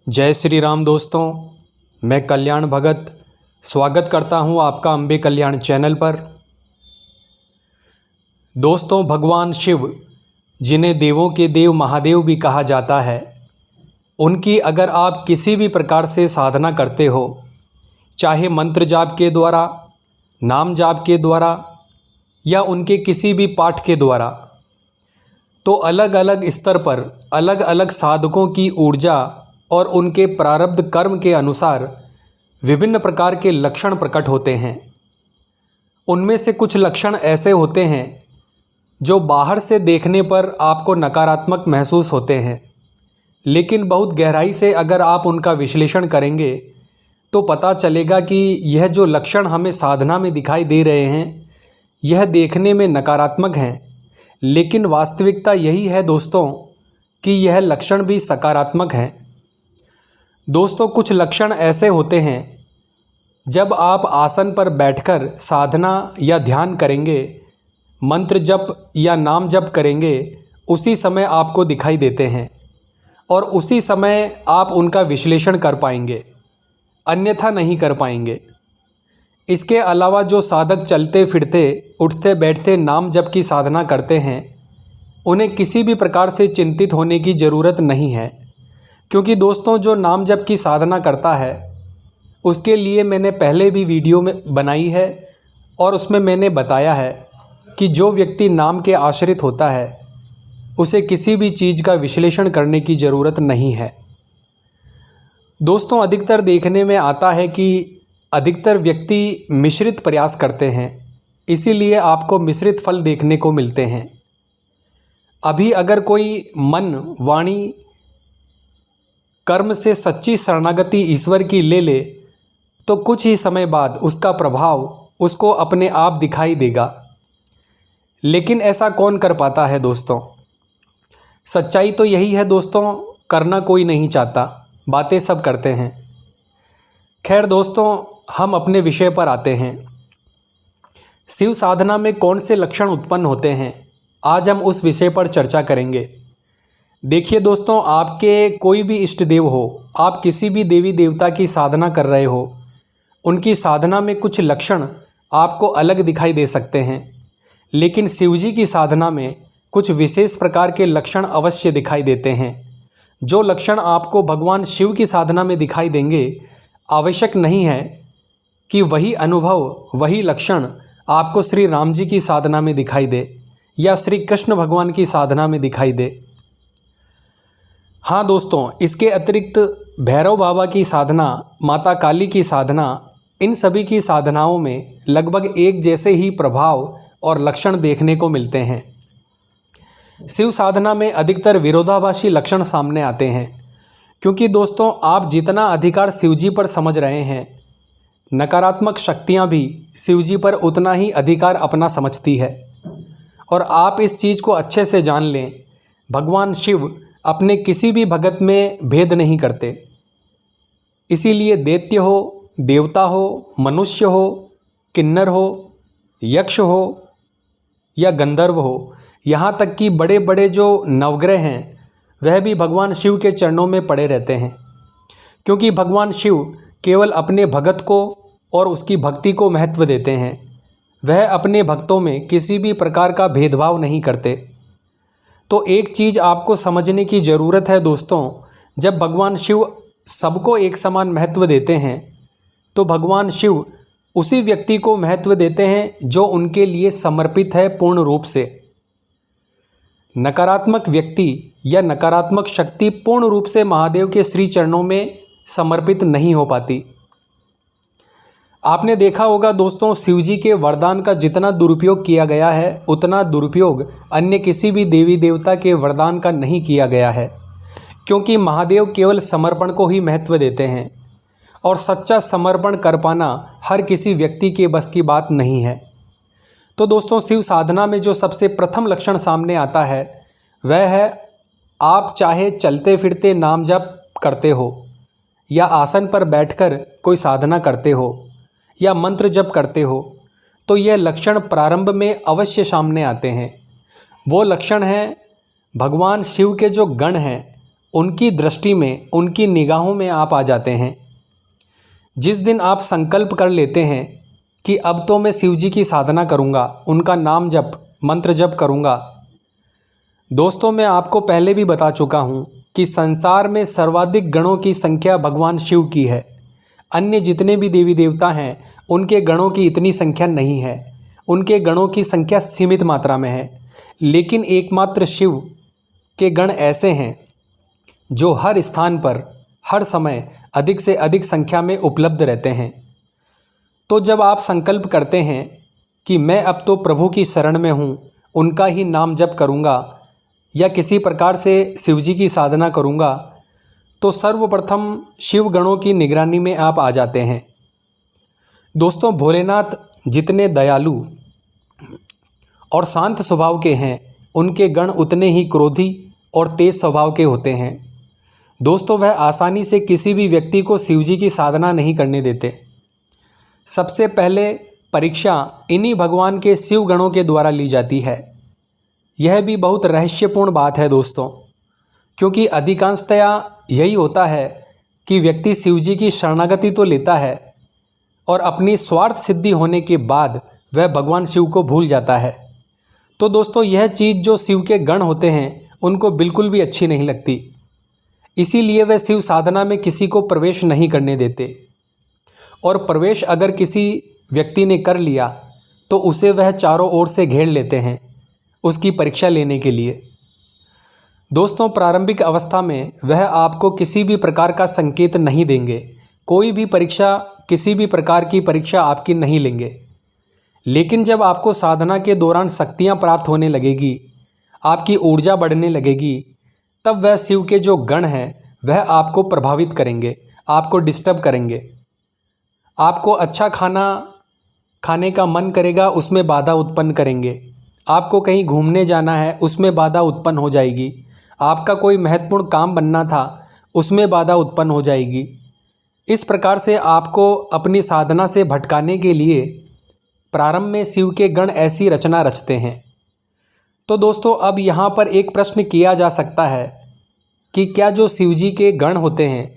जय श्री राम दोस्तों, मैं कल्याण भगत स्वागत करता हूं आपका अम्बे कल्याण चैनल पर। दोस्तों, भगवान शिव, जिन्हें देवों के देव महादेव भी कहा जाता है, उनकी अगर आप किसी भी प्रकार से साधना करते हो, चाहे मंत्र जाप के द्वारा, नाम जाप के द्वारा या उनके किसी भी पाठ के द्वारा, तो अलग अलग स्तर पर अलग अलग साधकों की ऊर्जा और उनके प्रारब्ध कर्म के अनुसार विभिन्न प्रकार के लक्षण प्रकट होते हैं। उनमें से कुछ लक्षण ऐसे होते हैं जो बाहर से देखने पर आपको नकारात्मक महसूस होते हैं, लेकिन बहुत गहराई से अगर आप उनका विश्लेषण करेंगे तो पता चलेगा कि यह जो लक्षण हमें साधना में दिखाई दे रहे हैं, यह देखने में नकारात्मक हैं, लेकिन वास्तविकता यही है दोस्तों कि यह लक्षण भी सकारात्मक हैं। दोस्तों, कुछ लक्षण ऐसे होते हैं, जब आप आसन पर बैठकर साधना या ध्यान करेंगे, मंत्र जप या नाम जप करेंगे, उसी समय आपको दिखाई देते हैं और उसी समय आप उनका विश्लेषण कर पाएंगे, अन्यथा नहीं कर पाएंगे। इसके अलावा जो साधक चलते फिरते उठते बैठते नाम जप की साधना करते हैं, उन्हें किसी भी प्रकार से चिंतित होने की ज़रूरत नहीं है, क्योंकि दोस्तों जो नाम जप की साधना करता है उसके लिए मैंने पहले भी वीडियो में बनाई है और उसमें मैंने बताया है कि जो व्यक्ति नाम के आश्रित होता है उसे किसी भी चीज़ का विश्लेषण करने की ज़रूरत नहीं है। दोस्तों, अधिकतर देखने में आता है कि अधिकतर व्यक्ति मिश्रित प्रयास करते हैं, इसीलिए आपको मिश्रित फल देखने को मिलते हैं। अभी अगर कोई मन वाणी कर्म से सच्ची शरणागति ईश्वर की ले ले तो कुछ ही समय बाद उसका प्रभाव उसको अपने आप दिखाई देगा। लेकिन ऐसा कौन कर पाता है दोस्तों? सच्चाई तो यही है दोस्तों, करना कोई नहीं चाहता, बातें सब करते हैं। खैर दोस्तों, हम अपने विषय पर आते हैं। शिव साधना में कौन से लक्षण उत्पन्न होते हैं, आज हम उस विषय पर चर्चा करेंगे। देखिए दोस्तों, आपके कोई भी इष्ट देव हो, आप किसी भी देवी देवता की साधना कर रहे हो, उनकी साधना में कुछ लक्षण आपको अलग दिखाई दे सकते हैं, लेकिन शिवजी की साधना में कुछ विशेष प्रकार के लक्षण अवश्य दिखाई देते हैं। जो लक्षण आपको भगवान शिव की साधना में दिखाई देंगे, आवश्यक नहीं है कि वही अनुभव, वही लक्षण आपको श्री राम जी की साधना में दिखाई दे या श्री कृष्ण भगवान की साधना में दिखाई दे। हाँ दोस्तों, इसके अतिरिक्त भैरव बाबा की साधना, माता काली की साधना, इन सभी की साधनाओं में लगभग एक जैसे ही प्रभाव और लक्षण देखने को मिलते हैं। शिव साधना में अधिकतर विरोधाभासी लक्षण सामने आते हैं, क्योंकि दोस्तों आप जितना अधिकार शिवजी पर समझ रहे हैं, नकारात्मक शक्तियाँ भी शिवजी पर उतना ही अधिकार अपना समझती है। और आप इस चीज़ को अच्छे से जान लें, भगवान शिव अपने किसी भी भगत में भेद नहीं करते। इसीलिए दैत्य हो, देवता हो, मनुष्य हो, किन्नर हो, यक्ष हो या गंधर्व हो, यहाँ तक कि बड़े बड़े जो नवग्रह हैं वह भी भगवान शिव के चरणों में पड़े रहते हैं, क्योंकि भगवान शिव केवल अपने भगत को और उसकी भक्ति को महत्व देते हैं। वह अपने भक्तों में किसी भी प्रकार का भेदभाव नहीं करते। तो एक चीज़ आपको समझने की ज़रूरत है दोस्तों, जब भगवान शिव सबको एक समान महत्व देते हैं तो भगवान शिव उसी व्यक्ति को महत्व देते हैं जो उनके लिए समर्पित है पूर्ण रूप से। नकारात्मक व्यक्ति या नकारात्मक शक्ति पूर्ण रूप से महादेव के श्री चरणों में समर्पित नहीं हो पाती। आपने देखा होगा दोस्तों, शिवजी के वरदान का जितना दुरुपयोग किया गया है, उतना दुरुपयोग अन्य किसी भी देवी देवता के वरदान का नहीं किया गया है, क्योंकि महादेव केवल समर्पण को ही महत्व देते हैं और सच्चा समर्पण कर पाना हर किसी व्यक्ति के बस की बात नहीं है। तो दोस्तों, शिव साधना में जो सबसे प्रथम लक्षण सामने आता है वह है, आप चाहे चलते फिरते नाम जप करते हो या आसन पर बैठकर कोई साधना करते हो या मंत्र जप करते हो, तो यह लक्षण प्रारंभ में अवश्य सामने आते हैं। वो लक्षण हैं भगवान शिव के जो गण हैं उनकी दृष्टि में, उनकी निगाहों में आप आ जाते हैं। जिस दिन आप संकल्प कर लेते हैं कि अब तो मैं शिव जी की साधना करूँगा, उनका नाम जप, मंत्र जप करूँगा। दोस्तों, मैं आपको पहले भी बता चुका हूँ कि संसार में सर्वाधिक गणों की संख्या भगवान शिव की है। अन्य जितने भी देवी देवता हैं उनके गणों की इतनी संख्या नहीं है, उनके गणों की संख्या सीमित मात्रा में है। लेकिन एकमात्र शिव के गण ऐसे हैं जो हर स्थान पर हर समय अधिक से अधिक संख्या में उपलब्ध रहते हैं। तो जब आप संकल्प करते हैं कि मैं अब तो प्रभु की शरण में हूँ, उनका ही नाम जप करूँगा या किसी प्रकार से शिव जी की साधना करूँगा, तो सर्वप्रथम शिव गणों की निगरानी में आप आ जाते हैं। दोस्तों, भोलेनाथ जितने दयालु और शांत स्वभाव के हैं, उनके गण उतने ही क्रोधी और तेज स्वभाव के होते हैं। दोस्तों, वह आसानी से किसी भी व्यक्ति को शिव जी की साधना नहीं करने देते। सबसे पहले परीक्षा इन्हीं भगवान के शिव गणों के द्वारा ली जाती है। यह भी बहुत रहस्यपूर्ण बात है दोस्तों, क्योंकि अधिकांशतया यही होता है कि व्यक्ति शिव जी की शरणागति तो लेता है और अपनी स्वार्थ सिद्धि होने के बाद वह भगवान शिव को भूल जाता है। तो दोस्तों, यह चीज़ जो शिव के गण होते हैं उनको बिल्कुल भी अच्छी नहीं लगती। इसीलिए वह शिव साधना में किसी को प्रवेश नहीं करने देते, और प्रवेश अगर किसी व्यक्ति ने कर लिया तो उसे वह चारों ओर से घेर लेते हैं उसकी परीक्षा लेने के लिए। दोस्तों, प्रारंभिक अवस्था में वह आपको किसी भी प्रकार का संकेत नहीं देंगे, कोई भी परीक्षा, किसी भी प्रकार की परीक्षा आपकी नहीं लेंगे। लेकिन जब आपको साधना के दौरान शक्तियाँ प्राप्त होने लगेगी, आपकी ऊर्जा बढ़ने लगेगी, तब वह शिव के जो गण हैं वह आपको प्रभावित करेंगे, आपको डिस्टर्ब करेंगे। आपको अच्छा खाना खाने का मन करेगा, उसमें बाधा उत्पन्न करेंगे। आपको कहीं घूमने जाना है, उसमें बाधा उत्पन्न हो जाएगी। आपका कोई महत्वपूर्ण काम बनना था, उसमें बाधा उत्पन्न हो जाएगी। इस प्रकार से आपको अपनी साधना से भटकाने के लिए प्रारंभ में शिव के गण ऐसी रचना रचते हैं। तो दोस्तों, अब यहाँ पर एक प्रश्न किया जा सकता है कि क्या जो शिव जी के गण होते हैं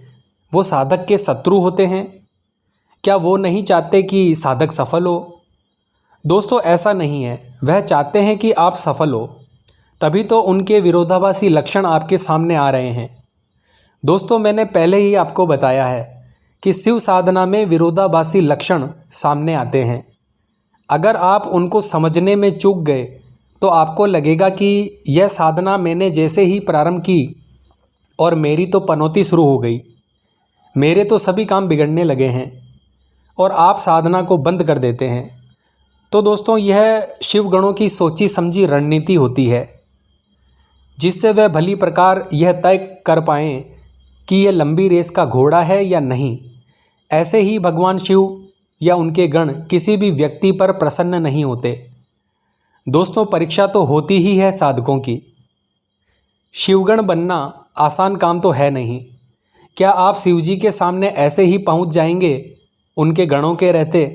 वो साधक के शत्रु होते हैं? क्या वो नहीं चाहते कि साधक सफल हो? दोस्तों, ऐसा नहीं है। वह चाहते हैं कि आप सफल हो, तभी तो उनके विरोधाभासी लक्षण आपके सामने आ रहे हैं। दोस्तों, मैंने पहले ही आपको बताया है कि शिव साधना में विरोधाभासी लक्षण सामने आते हैं। अगर आप उनको समझने में चूक गए तो आपको लगेगा कि यह साधना मैंने जैसे ही प्रारंभ की और मेरी तो पनौती शुरू हो गई, मेरे तो सभी काम बिगड़ने लगे हैं, और आप साधना को बंद कर देते हैं। तो दोस्तों, यह शिव गणों की सोची समझी रणनीति होती है, जिससे वह भली प्रकार यह तय कर पाएँ कि यह लंबी रेस का घोड़ा है या नहीं। ऐसे ही भगवान शिव या उनके गण किसी भी व्यक्ति पर प्रसन्न नहीं होते। दोस्तों, परीक्षा तो होती ही है साधकों की। शिवगण बनना आसान काम तो है नहीं। क्या आप शिव जी के सामने ऐसे ही पहुंच जाएंगे उनके गणों के रहते?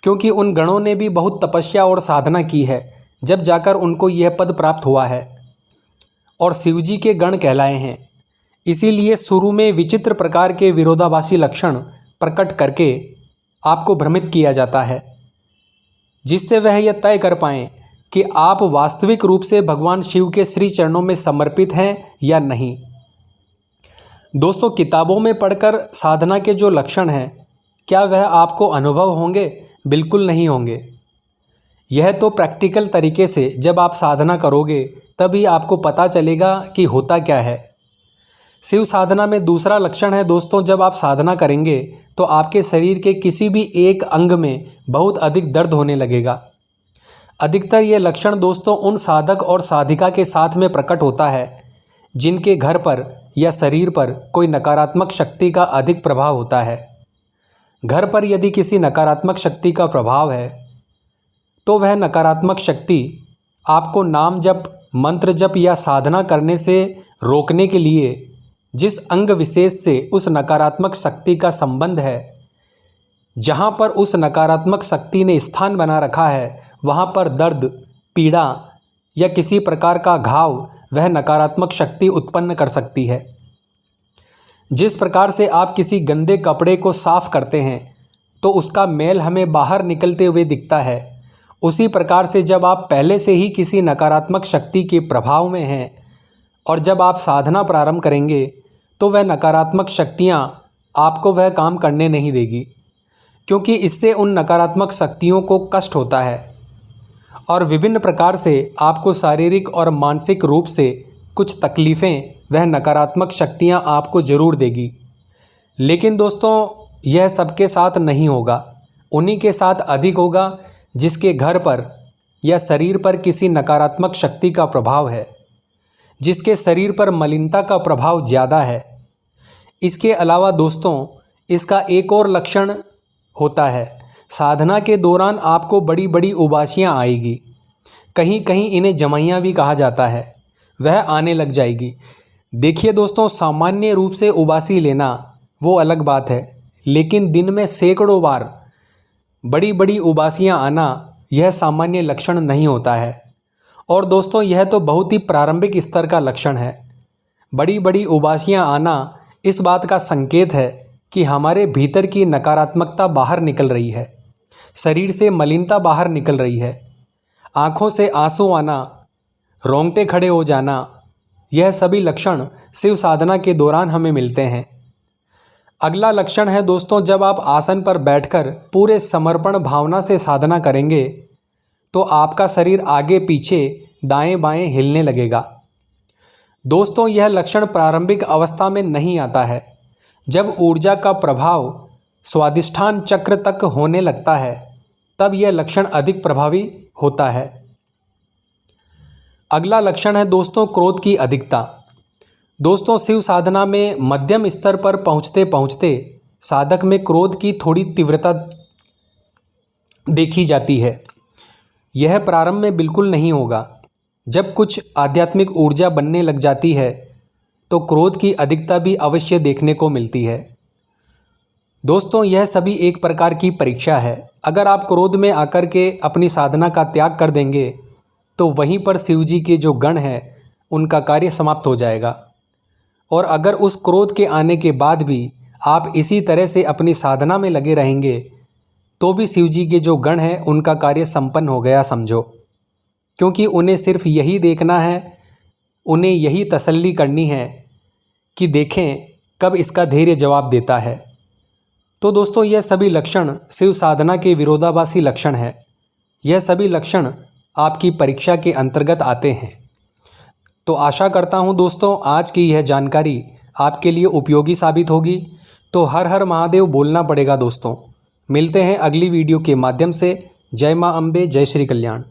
क्योंकि उन गणों ने भी बहुत तपस्या और साधना की है, जब जाकर उनको यह पद प्राप्त हुआ है और शिव जी के गण कहलाए हैं। इसीलिए शुरू में विचित्र प्रकार के विरोधाभासी लक्षण प्रकट करके आपको भ्रमित किया जाता है, जिससे वह यह तय कर पाएँ कि आप वास्तविक रूप से भगवान शिव के श्री चरणों में समर्पित हैं या नहीं। दोस्तों, किताबों में पढ़कर साधना के जो लक्षण हैं, क्या वह आपको अनुभव होंगे? बिल्कुल नहीं होंगे। यह तो प्रैक्टिकल तरीके से जब आप साधना करोगे तभी आपको पता चलेगा कि होता क्या है। शिव साधना में दूसरा लक्षण है दोस्तों, जब आप साधना करेंगे तो आपके शरीर के किसी भी एक अंग में बहुत अधिक दर्द होने लगेगा। अधिकतर ये लक्षण दोस्तों उन साधक और साधिका के साथ में प्रकट होता है जिनके घर पर या शरीर पर कोई नकारात्मक शक्ति का अधिक प्रभाव होता है। घर पर यदि किसी नकारात्मक शक्ति का प्रभाव है तो वह नकारात्मक शक्ति आपको नाम जप, मंत्र जप या साधना करने से रोकने के लिए जिस अंग विशेष से उस नकारात्मक शक्ति का संबंध है, जहाँ पर उस नकारात्मक शक्ति ने स्थान बना रखा है, वहाँ पर दर्द, पीड़ा या किसी प्रकार का घाव वह नकारात्मक शक्ति उत्पन्न कर सकती है। जिस प्रकार से आप किसी गंदे कपड़े को साफ करते हैं तो उसका मैल हमें बाहर निकलते हुए दिखता है, उसी प्रकार से जब आप पहले से ही किसी नकारात्मक शक्ति के प्रभाव में हैं और जब आप साधना प्रारंभ करेंगे तो वह नकारात्मक शक्तियाँ आपको वह काम करने नहीं देगी, क्योंकि इससे उन नकारात्मक शक्तियों को कष्ट होता है और विभिन्न प्रकार से आपको शारीरिक और मानसिक रूप से कुछ तकलीफ़ें वह नकारात्मक शक्तियाँ आपको ज़रूर देगी। लेकिन दोस्तों यह सबके साथ नहीं होगा, उन्हीं के साथ अधिक होगा जिसके घर पर या शरीर पर किसी नकारात्मक शक्ति का प्रभाव है, जिसके शरीर पर मलिनता का प्रभाव ज़्यादा है। इसके अलावा दोस्तों इसका एक और लक्षण होता है, साधना के दौरान आपको बड़ी बड़ी उबासियाँ आएगी, कहीं कहीं इन्हें जमाइयाँ भी कहा जाता है, वह आने लग जाएगी। देखिए दोस्तों, सामान्य रूप से उबासी लेना वो अलग बात है, लेकिन दिन में सैकड़ों बार बड़ी बड़ी उबासियाँ आना यह सामान्य लक्षण नहीं होता है। और दोस्तों यह तो बहुत ही प्रारंभिक स्तर का लक्षण है। बड़ी बड़ी उबासियाँ आना इस बात का संकेत है कि हमारे भीतर की नकारात्मकता बाहर निकल रही है, शरीर से मलिनता बाहर निकल रही है। आँखों से आंसू आना, रोंगटे खड़े हो जाना, यह सभी लक्षण शिव साधना के दौरान हमें मिलते हैं। अगला लक्षण है दोस्तों, जब आप आसन पर बैठकर पूरे समर्पण भावना से साधना करेंगे तो आपका शरीर आगे पीछे दाएं बाएं हिलने लगेगा। दोस्तों यह लक्षण प्रारंभिक अवस्था में नहीं आता है, जब ऊर्जा का प्रभाव स्वादिष्ठान चक्र तक होने लगता है तब यह लक्षण अधिक प्रभावी होता है। अगला लक्षण है दोस्तों क्रोध की अधिकता। दोस्तों शिव साधना में मध्यम स्तर पर पहुंचते पहुंचते साधक में क्रोध की थोड़ी तीव्रता देखी जाती है। यह प्रारंभ में बिल्कुल नहीं होगा। जब कुछ आध्यात्मिक ऊर्जा बनने लग जाती है तो क्रोध की अधिकता भी अवश्य देखने को मिलती है। दोस्तों यह सभी एक प्रकार की परीक्षा है। अगर आप क्रोध में आकर के अपनी साधना का त्याग कर देंगे तो वहीं पर शिव जी के जो गण हैं उनका कार्य समाप्त हो जाएगा। और अगर उस क्रोध के आने के बाद भी आप इसी तरह से अपनी साधना में लगे रहेंगे तो भी शिव जी के जो गण हैं उनका कार्य संपन्न हो गया समझो, क्योंकि उन्हें सिर्फ यही देखना है, उन्हें यही तसल्ली करनी है कि देखें कब इसका धैर्य जवाब देता है। तो दोस्तों यह सभी लक्षण शिव साधना के विरोधाभासी लक्षण हैं। यह सभी लक्षण आपकी परीक्षा के अंतर्गत आते हैं। तो आशा करता हूं दोस्तों आज की यह जानकारी आपके लिए उपयोगी साबित होगी। तो हर हर महादेव बोलना पड़ेगा दोस्तों। मिलते हैं अगली वीडियो के माध्यम से। जय मां अम्बे, जय श्री कल्याण।